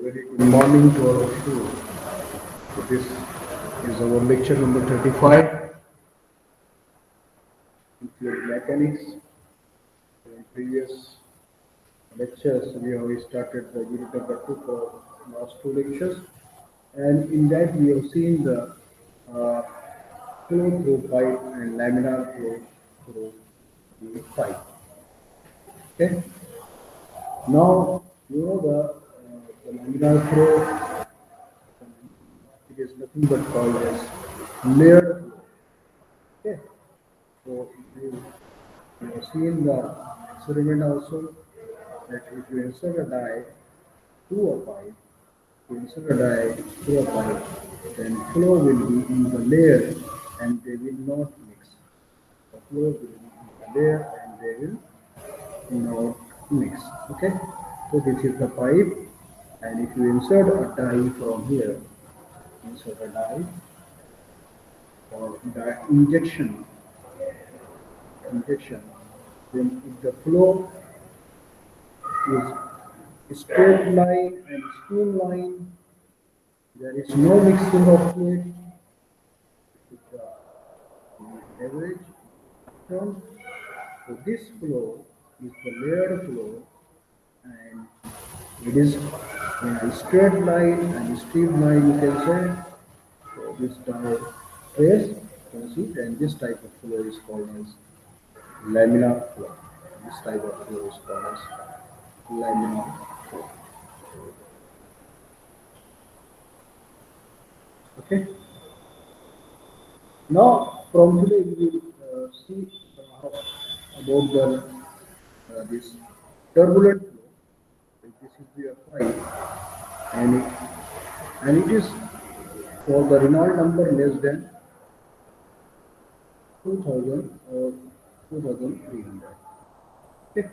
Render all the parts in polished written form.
Very good morning to all of you. So this is our lecture number 35, fluid mechanics. In previous lectures, we have started the unit number 2 for last two lectures, and in that we have seen the uh, flow through pipe and laminar flow through the pipe. Okay. Now you know the laminar flow. It is nothing but called as layered flow. Okay. So you have seen the experiment also that if you insert a die through a pipe, you insert a die through a pipe, then flow will be in the layer and they will not mix. The flow will be in the layer and they will not mix. Okay? So this is the pipe, and if you insert a die from here, insert a die or die injection, then if the flow is straight line and streamline, there is no mixing of fluid with the average term. So this flow is the layered flow, and it is in a straight line and streamline, you can say. So this type trace, you can see, and this type of flow is called as laminar flow. This type of flow is called as laminar flow. Okay. Now, from today we will see about this turbulent flow. This is the pipe, and it is for the Reynolds number less than 2000 or 2300. Okay.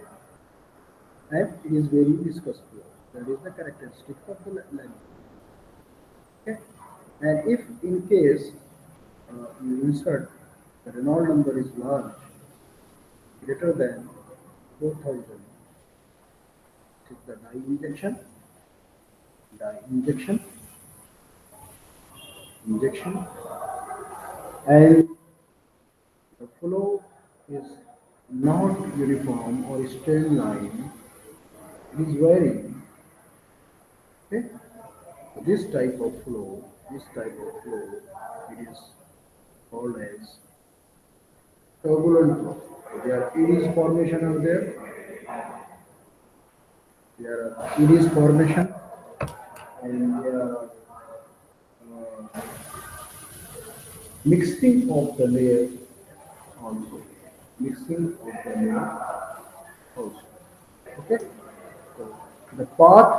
And it is very viscous flow. That is the characteristic of the line. Okay. And if in case you insert the Reynolds number is large, greater than 4000, is the die injection, and the flow is not uniform or straight line, it is varying. Okay? So this type of flow, it is called as turbulent flow. So there are eddies formation are there. There are eddies formation, and there are mixing of the layers also. Mixing of the layers also. Okay? So the path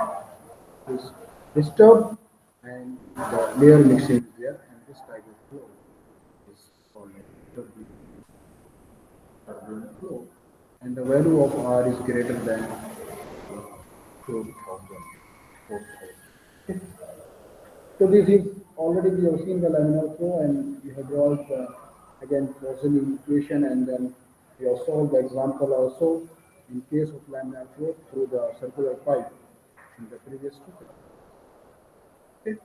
is disturbed and the layer mixing is there, and this type of flow is called turbulent flow, and the value of R is greater than 4,000. Okay. So this is already we have seen the laminar flow, and we have brought again Poisson equation, and then we have solved the example also in case of laminar flow through the circular pipe in the previous topic. Okay.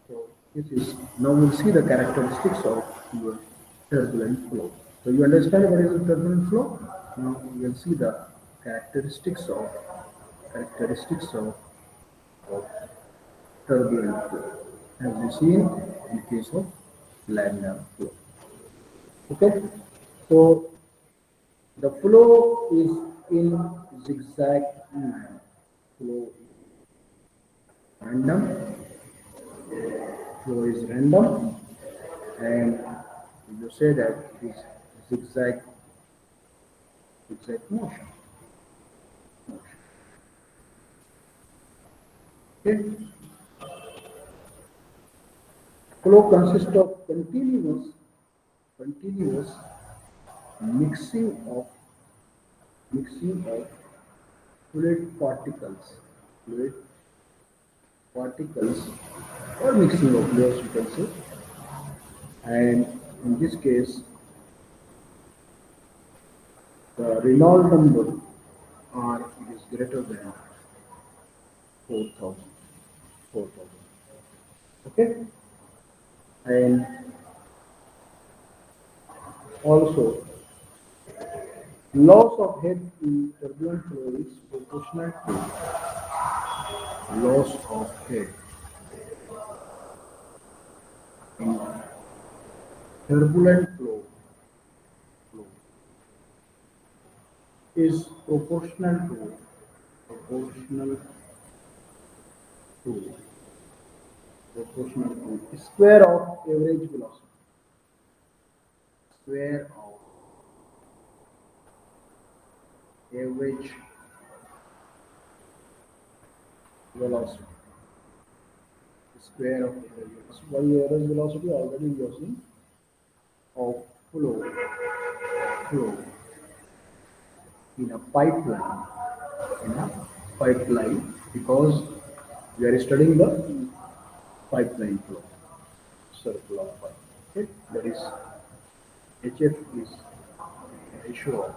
So this is now we'll see the characteristics of your turbulent flow. So you understand what is a turbulent flow? Now we will see the characteristics of of turbulent flow, as we seen in case of laminar flow. Okay, so the flow is in zigzag manner. Flow random. Flow is random, and you say that it is zigzag motion. Okay. Flow consists of continuous mixing of fluid particles or mixing of layers, you can say, and in this case the Reynolds number R is greater than 4000. 4,000. Okay, and also loss of head in turbulent flow is proportional to loss of head in turbulent flow is proportional to proportional to square of average velocity. Square of average velocity. Square of average velocity. Why average velocity? Already we have seen of flow in a pipeline. In a pipeline, because we are studying the pipeline flow, circular pipe. Okay, that is HF is ratio of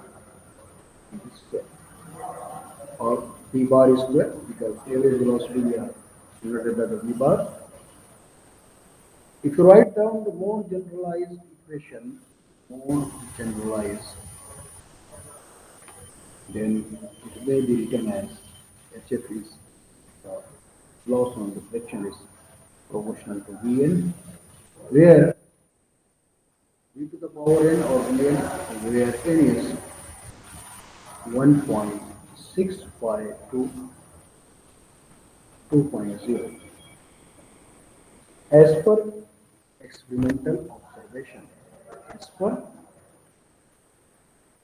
V square or V bar is square, because average velocity we are denoted by the V bar. If you write down the more generalized equation, more generalized, then it may be written as HF is loss on deflection is proportional to Vn, where V to the power n or Vn, where n is 1.65 to 2.0 as per experimental observation. As per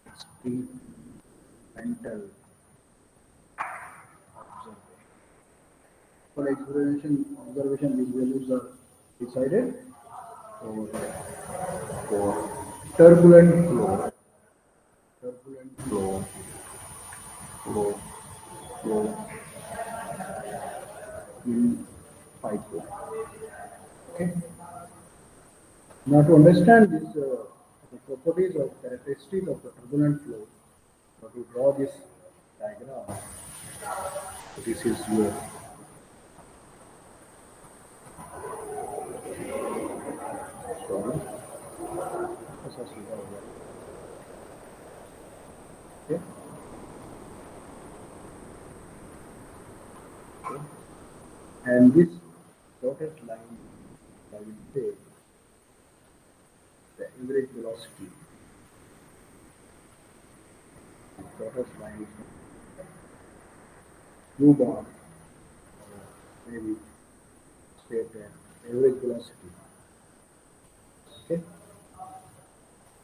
experimental observation. For observation, these values are decided for turbulent flow, flow in pipeline. Okay. Now to understand this, the properties or characteristics of the turbulent flow, to draw this diagram, this is your sorry. Okay. Okay. And this dotted line, I will say the average velocity. This dotted line is U bar, maybe state the average velocity. Okay.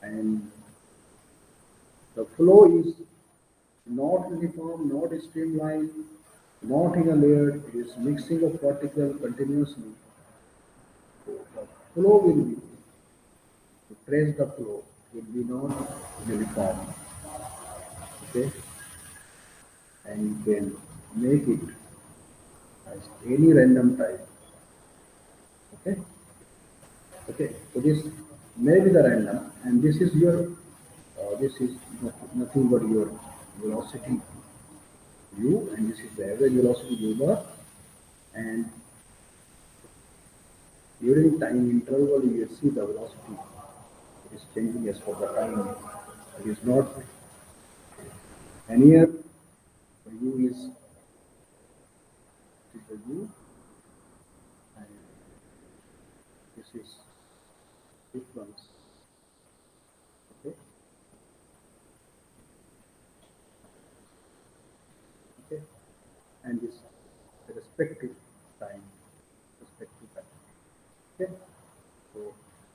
And the flow is not uniform, not streamlined, not in a layer, it is mixing of particles continuously. So the flow will be, to trace the flow, will be not uniform. Okay? And you can make it as any random type. Okay? Okay, so this may be the random, and this is your, this is nothing but your velocity u, and this is the average velocity u bar, and during time interval you see the velocity is changing as per the time. It is not, and here the u is the u, and this is difference. Okay. Okay, and this respective time, respective time. Okay, so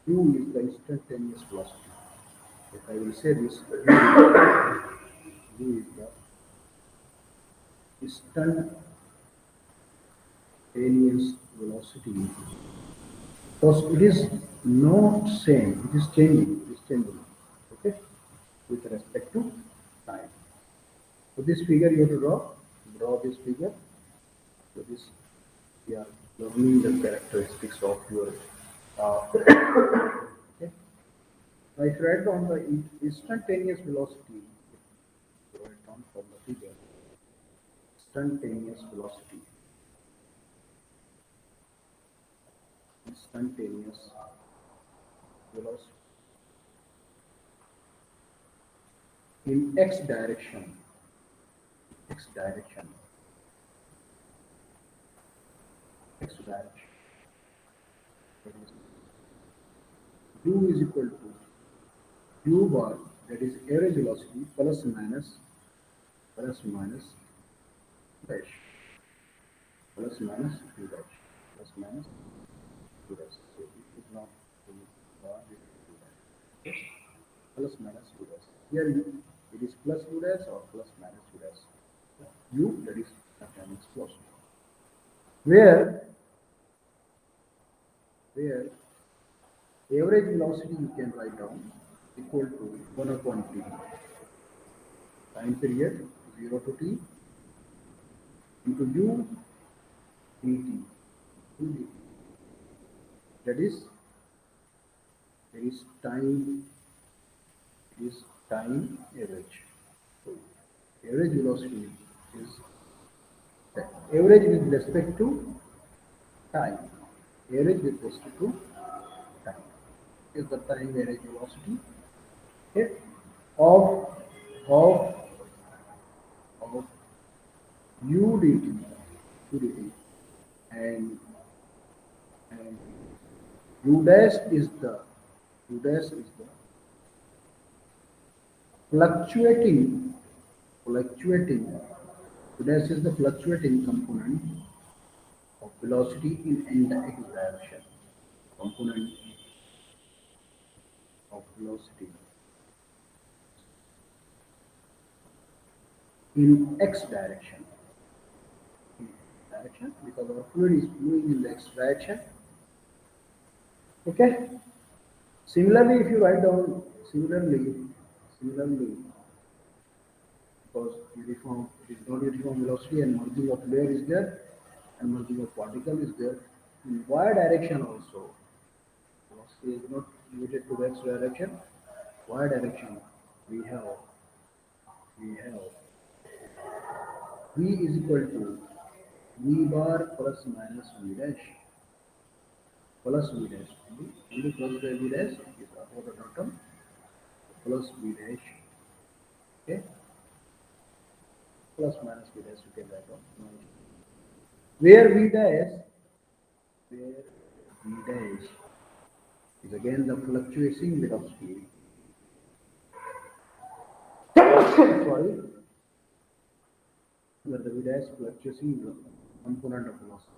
u is the instantaneous velocity. If I will say this, u is the instantaneous velocity, because it is not same, it is changing, okay, with respect to time. So this figure you have to draw this figure. So this, we are learning the characteristics of your okay. Now if you write down the instantaneous velocity, you write down from the figure, instantaneous velocity. instantaneous velocity in x direction. X direction. X direction. That is, u is equal to u bar, that is average velocity, plus minus dash, plus minus u dash, plus minus u dash. So it is not u bar, it is u dash. Yes. Plus minus u dash. Here it is plus u dash or plus minus u dash. U, that is mechanics velocity. Where average velocity you can write down equal to 1 upon t, time period 0 to t, into u dt, that is time average. So average velocity is the average with respect to time. Average with respect to time is the time average velocity, okay, of of of u dt, and u dash is the fluctuating fluctuating u dash is the fluctuating component of velocity in the x direction. Component of velocity in x direction. Because our fluid is moving in the x direction. Okay. Similarly, if you write down similarly, because uniform, it is not uniform velocity and merging of layer is there and merging of particle is there. In y direction also, velocity is not limited to the x direction. Y direction we have v is equal to v bar plus minus v dash, plus v dash. Only plus by v dash is above the bottom, plus v dash. Okay, plus minus v dash you can write down. Where v dash is again the fluctuating velocity. Sorry, where the v dash fluctuating component of velocity.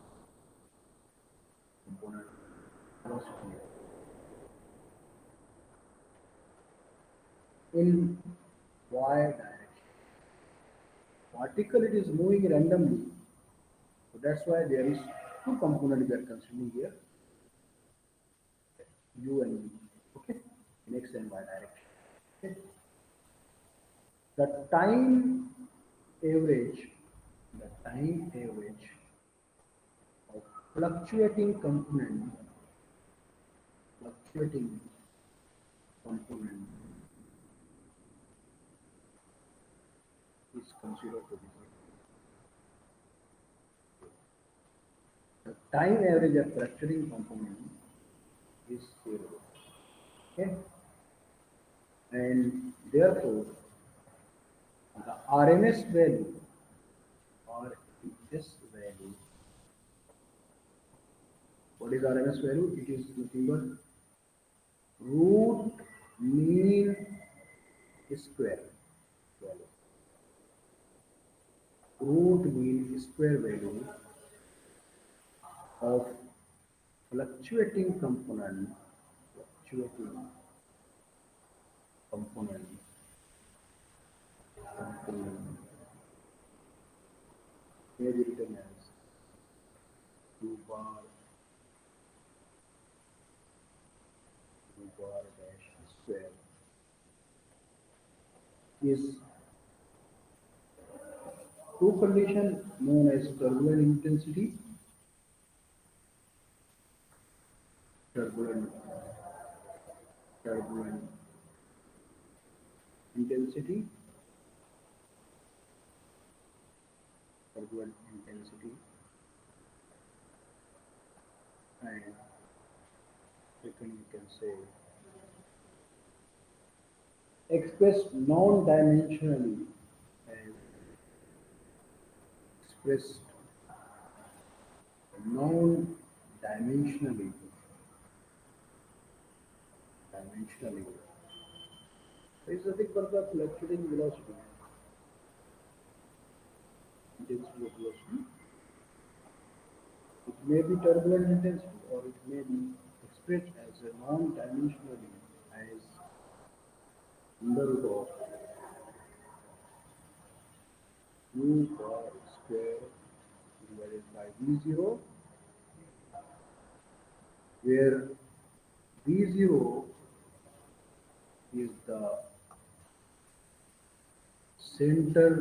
In y direction. Particle it is moving randomly. So that's why there is two components we are considering here, u and v. Okay, in x and y direction. Okay. The time average of fluctuating component is considered to be the time average of fluctuating component is 0. Okay, and therefore the RMS value what is RMS value? It is nothing but root mean square value. Root mean square value of fluctuating component may be written as u bar dash square is two condition known as turbulent intensity, turbulent intensity, and Second, you can say expressed non-dimensionally and expressed non-dimensionally dimensionally. There is nothing but the fluctuating velocity, intensity of velocity. It may be turbulent intensity or it may be expressed as a non-dimensionally as under root of u bar square divided by v0, where v0 is the center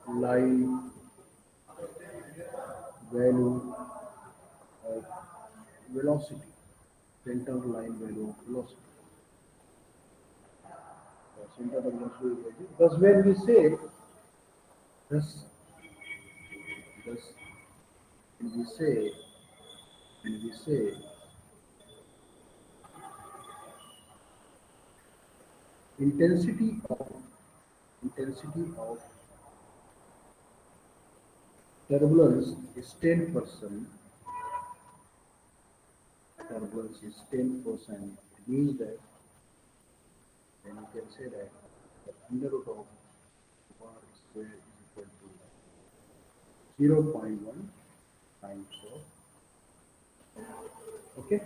line value of velocity, center line value of velocity. The center of velocity is like this. Thus, when we say, thus, thus, when we say, when we say intensity of turbulence is 10%. Turbulence is 10%. It means that then you can say that the under root of bar square is equal to 0.1 times of. Okay,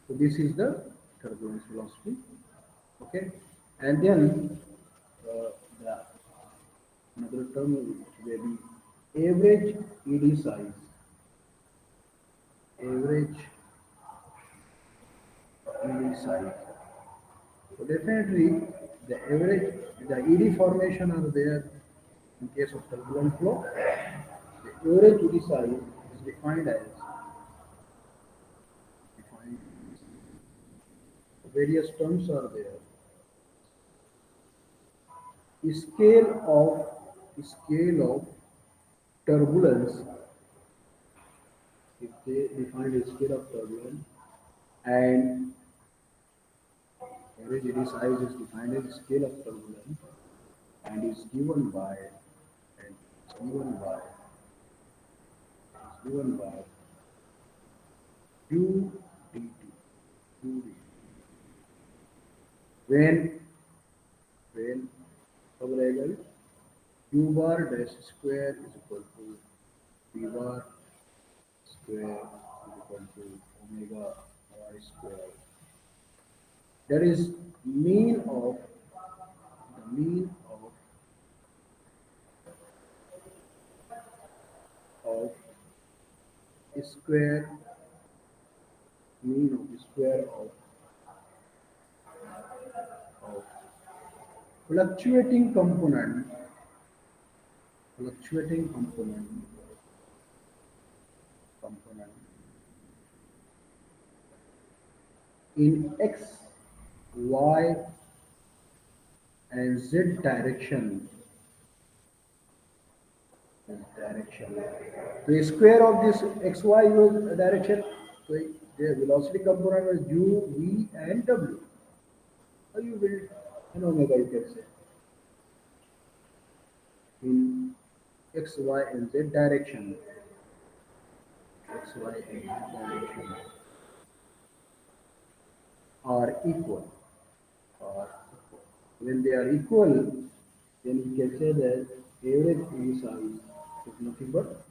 so this is the turbulence velocity. Okay, and then the another term will be average ED size. Average ED size. So definitely the average, the ED formation are there in case of turbulent flow. The average ED size is defined various terms are there. Scale of turbulence, if they define a scale of turbulence, and average ED size is defined as scale of turbulence and is given by and is given by u dt. When कब रहेगा ये? U bar dash square is equal to V bar square is equal to omega r square. That is mean of of square mean of square of fluctuating component component in x, y, and z direction. The square of this x, y direction, so the velocity component was u, v, and w. How you build an omega, you can say, in x, y, and z direction. X, y, and z direction are equal. When they are equal, then we can say that average E size is nothing but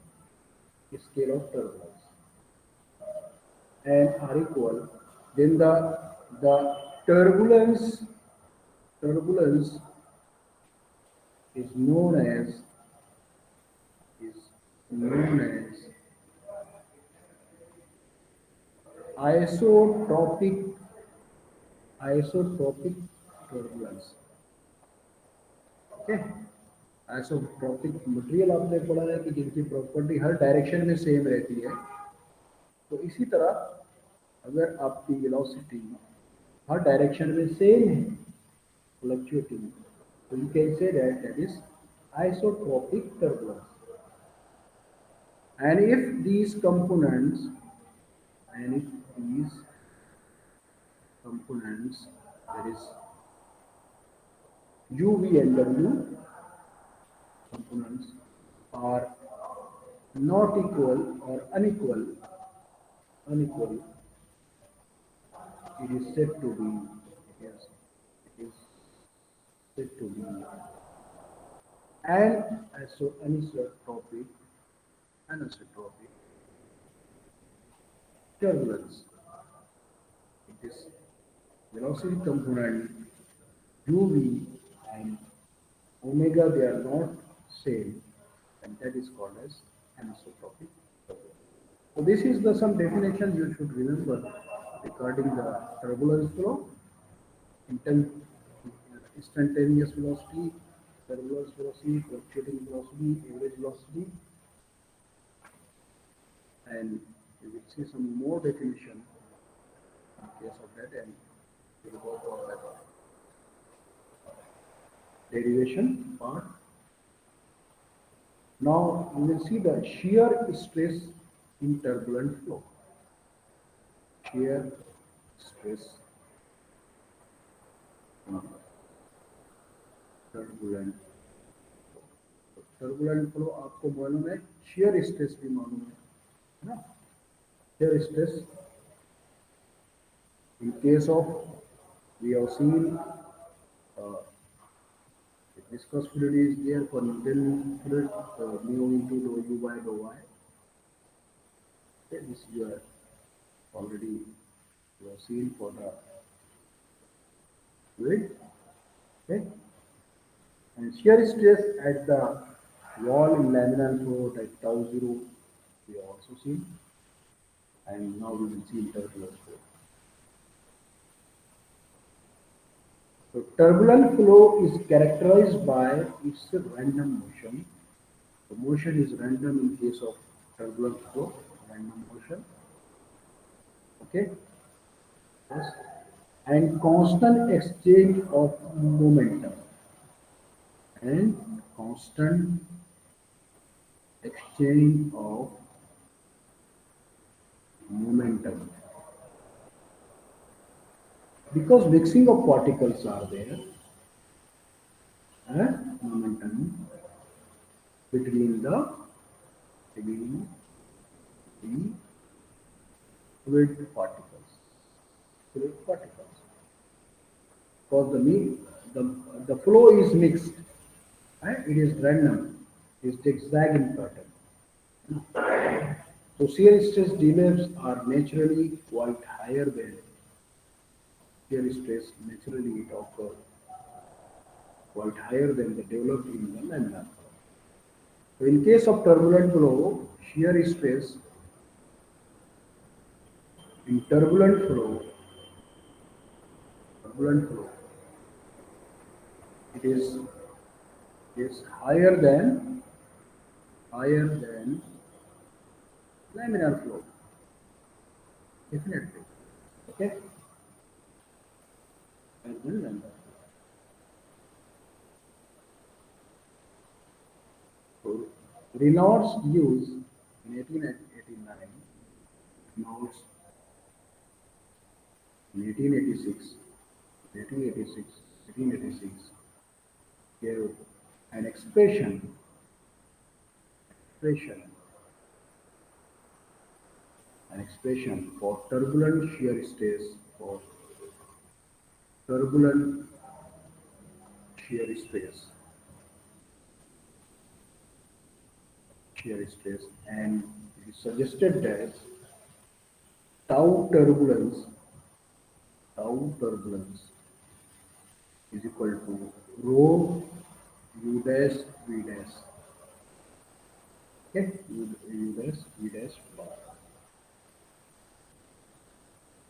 scale of turbulence, and are equal. Then the turbulence is known as isotropic turbulence. Okay, isotropic material आपने पढ़ा है कि जिनकी property हर direction में same रहती है. तो इसी तरह अगर आपकी वेलोसिटी हर डायरेक्शन में सेम है, फ्लक्चुएटिंग, तो you can say that is isotropic turbulence. And if these components these components, that is UV and W components, are not equal or unequal, it is said to be, it is said to be an anisotropic, anisotropic turbulence. It is velocity component UV and omega, they are not same, and that is called as anisotropic turbulence. So this is the some definition you should remember regarding the turbulence flow, instantaneous velocity, turbulence velocity, fluctuating velocity, average velocity, and you will see some more definition in case of that, and we will go for that derivation part. Now we will see the shear stress in turbulent flow. Shear stress in turbulent flow. Turbulent flow आपको मालूम है, shear stress भी मालूम है ना? Shear stress in case of, we have seen uh, viscous fluid is there for Newton fluid, mu into dou u by dou y. Okay, this you are already you have seen for the fluid. Okay, and shear stress at the wall in laminar flow at tau 0 we have also seen, and now we will see in turbulent flow. So turbulent flow is characterized by its random motion. The motion is random in case of turbulent flow, random motion. Okay. Yes. And constant exchange of momentum. And constant exchange of momentum. Because mixing of particles are there, momentum between the fluid particles. Because the flow is mixed, it is random, it is zigzag in pattern. So shear stress develops are naturally quite higher than shear stress naturally it occurs quite higher than the developed in the laminar flow. So in case of turbulent flow, shear stress in turbulent flow, it is higher than laminar flow, definitely. Okay, higher than laminar flow. So Reynolds used in 1889, Reynolds in 1886 gave an expression for turbulent shear stress, for turbulent shear stress, and he suggested that tau turbulence is equal to rho u dash v dash. Okay, u dash v dash bar.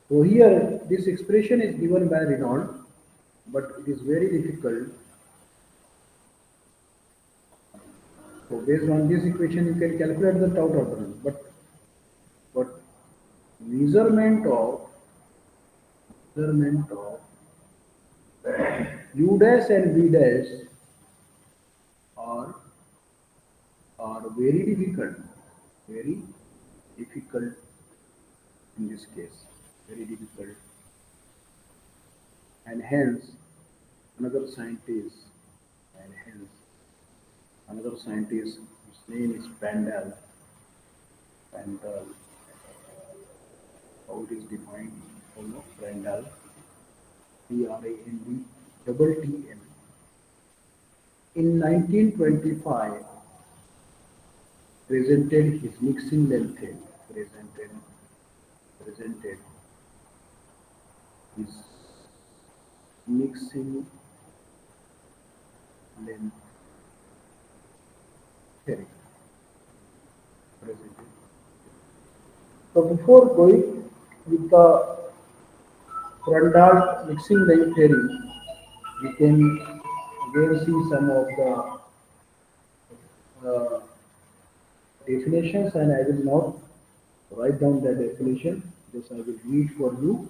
So here this expression is given by Reynolds, but it is very difficult. So based on this equation, you can calculate the tau turbulence, but measurement of u dash and v dash are very difficult in this case. very difficult, and hence another scientist, and hence another scientist whose name is Prandtl, how it is defined, Prandtl, Prandtl, in 1925 presented his mixing length theory, presented his mixing length theory, presented. So before going with the Prandtl mixing length theory, we can again see some of the uh, definitions, and I will not write down the definition, just I will read for you,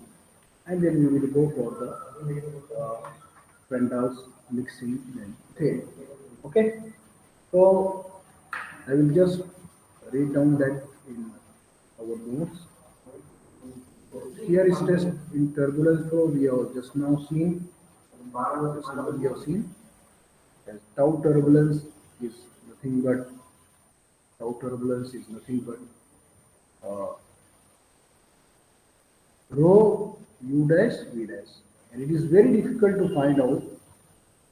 and then we will go for the Prandtl's mixing length theory. Okay, so I will just read down that in our notes. Here is test in turbulence flow. We have just now seen. Just now we have seen as tau turbulence is nothing but uh, rho u dash v dash, and it is very difficult to find out.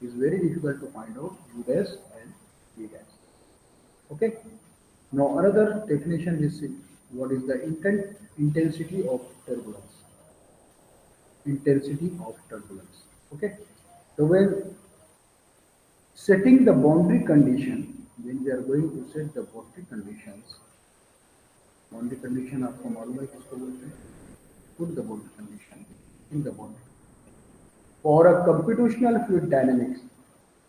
It is very difficult to find out u dash and v dash. Okay. Now another definition is what is the intensity of turbulence. Intensity of turbulence. Okay. So when setting the boundary condition, when we are going to set the boundary conditions, boundary condition आपको मालूम है किसको बोलते हैं? Put the boundary condition in the boundary. For a computational fluid dynamics,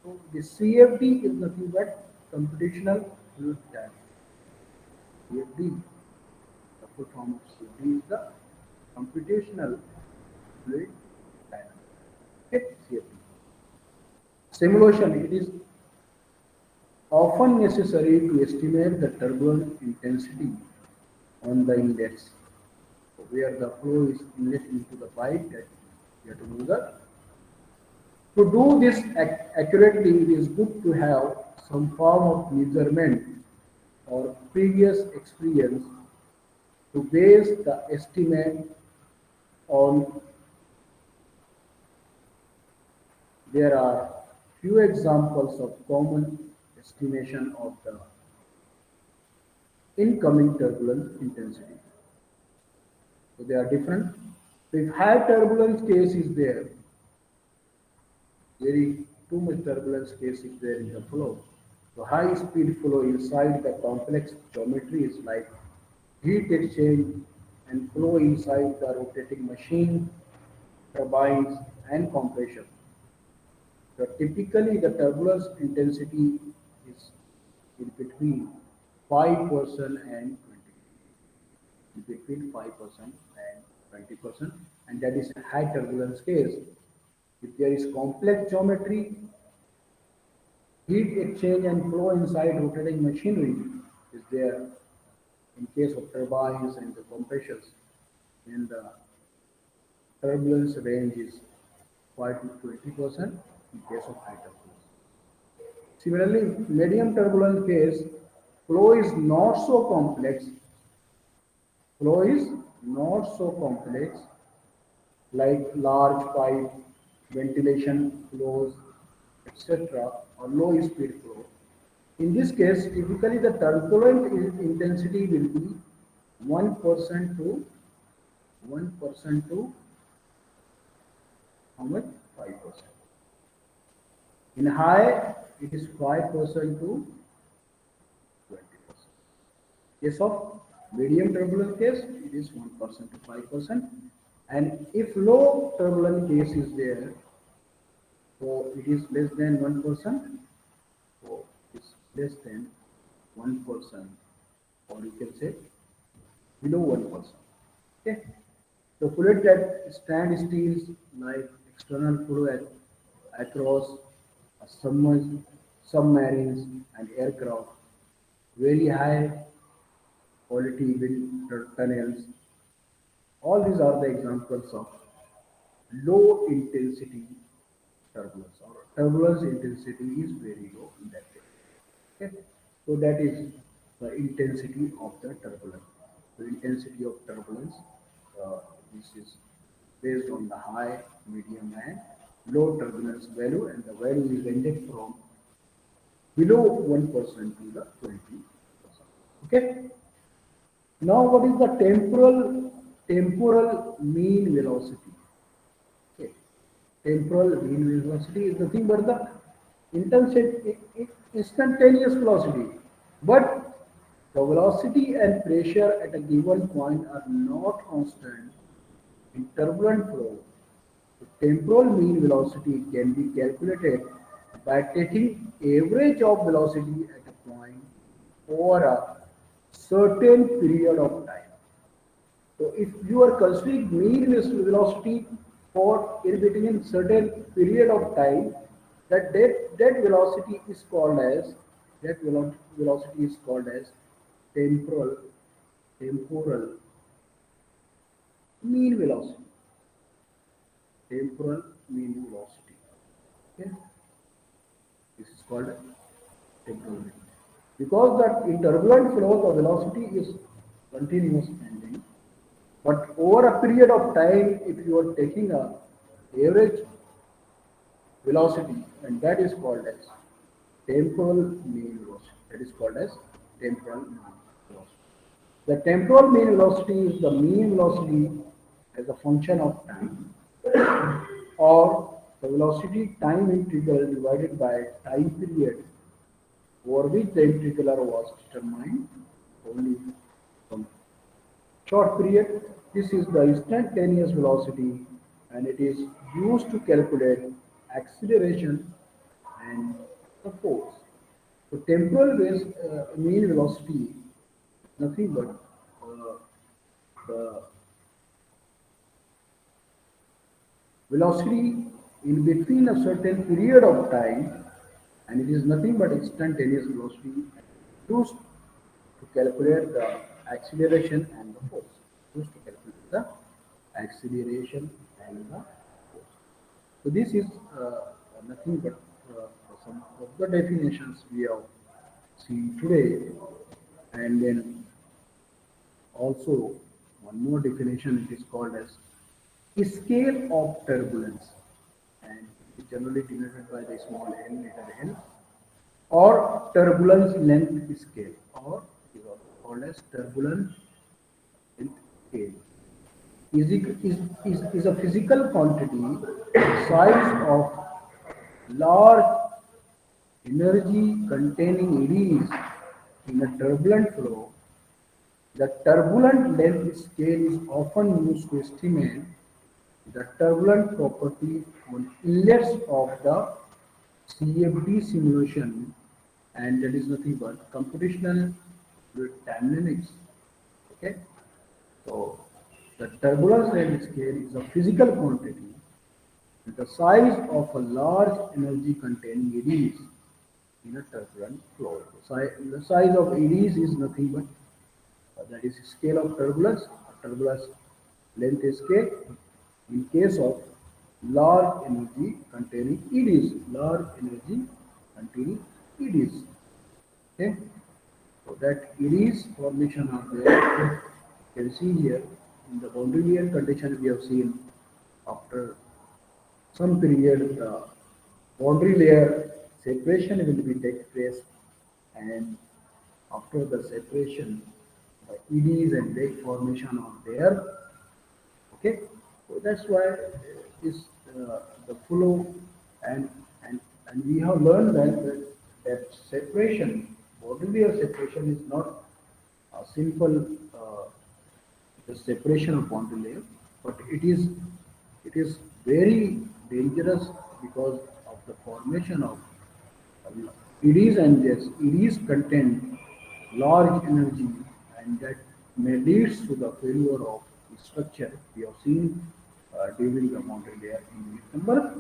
so the CFD is nothing but computational fluid dynamics. CFD, the full form of CFD is the computational fluid dynamics. Okay, CFD. Simulation, it is often necessary to estimate the turbulent intensity on the inlets, where the flow is inlet into the pipe that we have to do the. To do this accurately, it is good to have some form of measurement or previous experience to base the estimate on. There are few examples of common estimation of the incoming turbulence intensity. So they are different. So if high turbulence case is there, very too much turbulence case is there in the flow. So high speed flow inside the complex geometry is like heat exchange and flow inside the rotating machine, turbines and compression. So typically the turbulence intensity is in between 5% and 20, between 5% and 20%, and that is a high turbulence case. If there is complex geometry, heat exchange and flow inside rotating machinery is there in case of turbines and the compressors, then the turbulence range is 5 to 20% in case of high turbulence. Similarly, medium turbulence case, flow is not so complex. Flow is not so complex like large pipe, ventilation flows, etc., or low speed flow. In this case, typically the turbulent intensity will be 1% to 1% to how much? 5%. In high, it is 5% to 20%. Case of medium turbulent case, it is 1% to 5%. And if low turbulent case is there, so it is less than 1%, so it's less than 1%, or you can say below 1%. Okay. So fluid that stand still like external fluid across submarines and aircraft, very high quality wind tunnels, All these are the examples of low intensity turbulence, or turbulence intensity is very low in that case. Okay, so that is the intensity of the turbulence. The intensity of turbulence, uh, this is based on the high, medium, and low turbulence value, and the value is ranged from below 1% to the 20%. Okay. Now, what is the temporal mean velocity? Okay. Temporal mean velocity is nothing but the instantaneous velocity. But the velocity and pressure at a given point are not constant in turbulent flow. The temporal mean velocity can be calculated by taking average of velocity at a point over a certain period of time. So if you are considering mean velocity for in between certain period of time, that velocity is called as velocity is called as temporal temporal mean velocity. Temporal mean velocity. Okay, this is called temporal mean. Because that in turbulent flow the velocity is continuous ending. But over a period of time, if you are taking a average velocity, and that is called as temporal mean velocity. That is called as temporal mean velocity. The temporal mean velocity is the mean velocity as a function of time, or the velocity time integral divided by time period over which the integral was determined only from short period. This is the instantaneous velocity, and it is used to calculate acceleration and the force. So temporal mean velocity nothing but the velocity in between a certain period of time, and it is nothing but instantaneous velocity used to calculate the acceleration and the force. Used to calculate the acceleration and the force. So this is nothing but some of the definitions we have seen today, and then also one more definition. It is called as scale of turbulence, and it is generally denoted by the small n, letter L, or turbulence length scale, or it is also called as turbulence length scale. Is a physical quantity, size of large energy containing eddies in a turbulent flow. The turbulent length scale is often used to estimate the turbulent property on inlets of the CFD simulation, and that is nothing but computational fluid dynamics. Okay, so the turbulence length scale is a physical quantity with the size of a large energy containing eddies in a turbulent flow. The size of eddies is nothing but that is scale of turbulence length scale in case of large energy containing eddies, large energy containing eddies. Okay, so that eddies formation are there. You can see here in the boundary layer condition we have seen after some period the boundary layer separation will be take place, and after the separation the eddies and lake formation are there. Okay, so that's why this the flow, and and we have learned that separation, boundary layer separation is not a simple the separation of boundary layer, but it is very dangerous because of the formation of eddies, and yes, eddies contain large energy, and that may leads to the failure of the structure we have seen during the boundary layer in unit number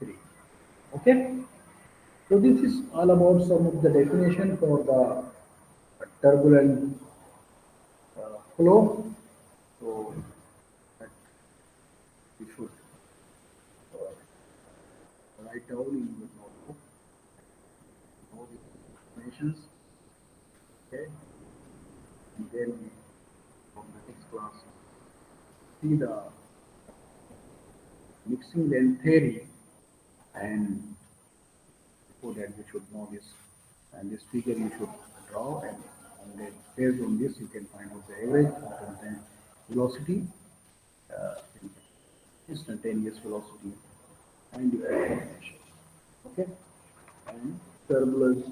3. Okay, so this is all about some of the definition for the turbulent flow. So write down in your notebook all the informations, okay? And then from the next class, see the mixing length theory, and before that we should know this, and this figure you should draw, and then based on this you can find out the average content velocity, uh, instantaneous velocity, and the acceleration. Okay, and turbulence,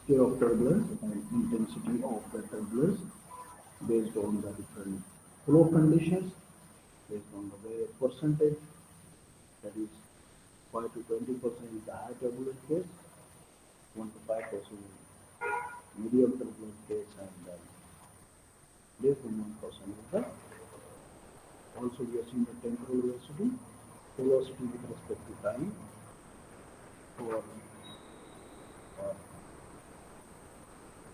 scale of turbulence and intensity of the turbulence based on the different flow conditions, based on the way percentage, that is 5 to 20% is the high turbulence case, 1 to 5% medium turbulence case, and less than 1% is the. Also, we are seeing the temporal velocity with respect to time for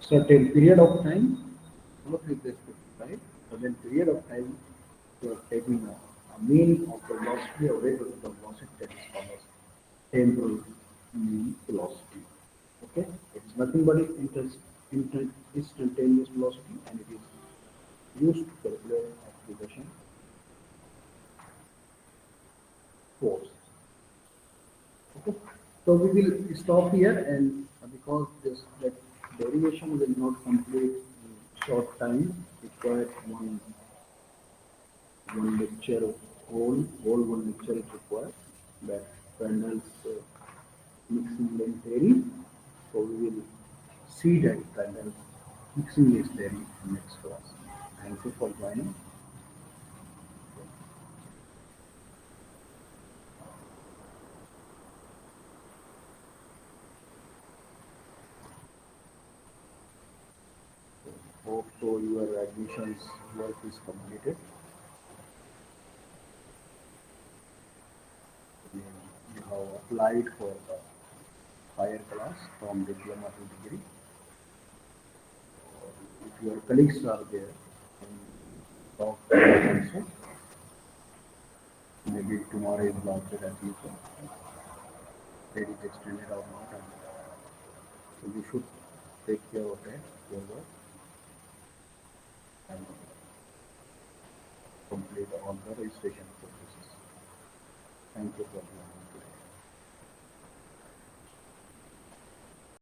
certain period of time, not with respect to time, but then period of time you are taking a mean of the velocity or rate of the velocity, that is called as temporal mean velocity. Okay, it is nothing but instantaneous velocity, and it is used to calculate acceleration force. Okay, so we will stop here, and because this that derivation will not complete in short time, required one lecture, whole one lecture is required, that Randall's mixing length theory. So we will see that Randall's mixing length theory in next class. Thank you for joining. Hope so your admissions work is completed. You have applied for the higher class from diploma to degree. If your colleagues are there, then talk to them also. Maybe tomorrow is last day that you can. It is extended or not, and so you should take care of that, your work, and complete all the registration processes. Thank you for